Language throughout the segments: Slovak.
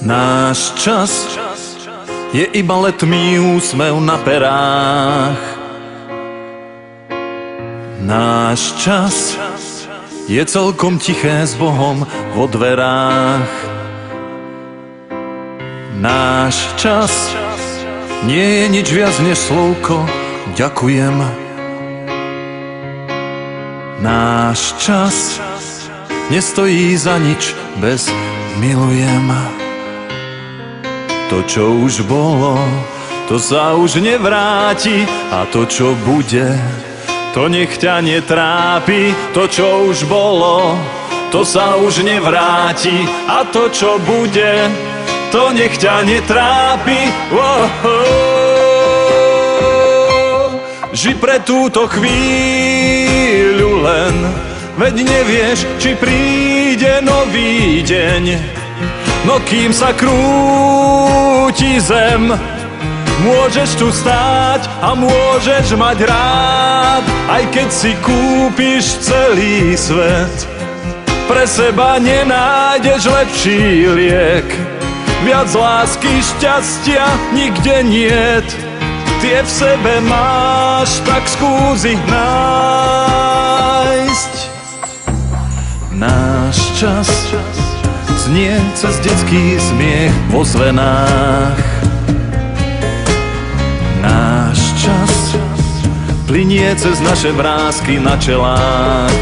Náš čas je iba letmý úsmev na perách. Náš čas je celkom tiché s Bohom vo dverách. Náš čas nie je nič viac než slovko ďakujem. Náš čas nestojí za nič bez milujem. To, čo už bolo, to sa už nevráti, a to, čo bude, to nech ťa netrápi. To, čo už bolo, to sa už nevráti, a to, čo bude, to nech ťa netrápi. Ži pre túto chvíľu len, veď nevieš, či príde nový deň. No kým sa krúti zem, môžeš tu stáť a môžeš mať rád. Aj keď si kúpiš celý svet, pre seba nenájdeš lepší liek. Viac lásky, šťastia nikde niet. Tie v sebe máš, tak skús ich nájsť. Náš čas znie cez detský smiech vo zvenách. Náš čas plynie cez naše vrásky na čelách.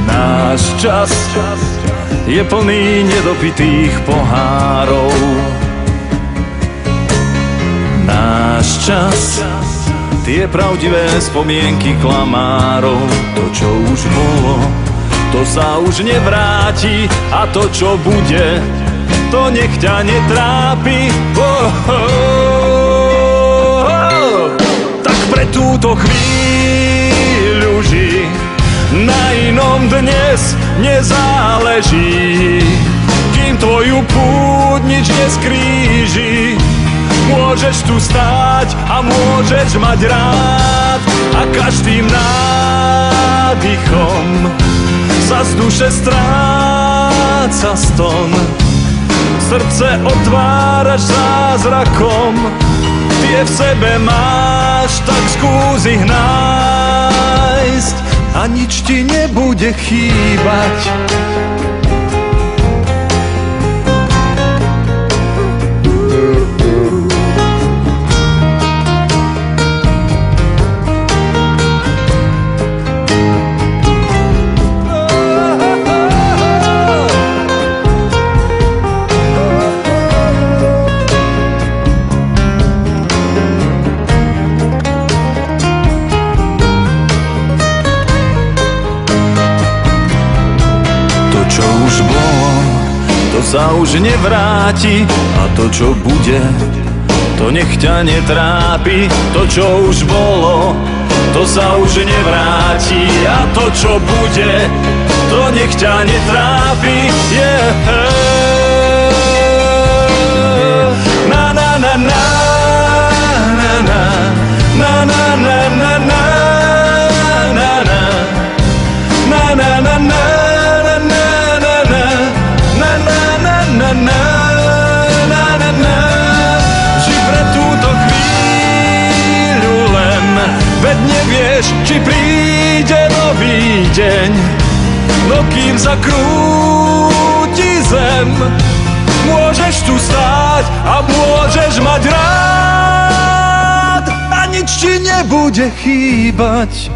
Náš čas je plný nedopitých pohárov. Náš čas, tie pravdivé spomienky klamárov. To, čo už bolo, to sa už nevráti, a to, čo bude, to nech ťa netrápi. Tak pre túto chvíľu ži, na inom dnes nezáleží. Kým tvoju púť nič neskríži, môžeš tu stáť a môžeš mať rád. A každým nádychom sa z duše stráca ston. Srdce otváraš zázrakom, tie v sebe máš, tak skús ich nájsť. A nič ti nebude chýbať. Čo už bolo, to sa už nevráti, a to, čo bude, to nech ťa netrápi. To, čo už bolo, to sa už nevráti, a to, čo bude, to nech ťa netrápi. Na na na na na na na na na na na na na na na. Ži pre túto chvíľu len, veď nevieš, či príde nový deň. No kým sa krúti zem, môžeš tu stáť a môžeš mať rád. A nič ti nebude chýbať.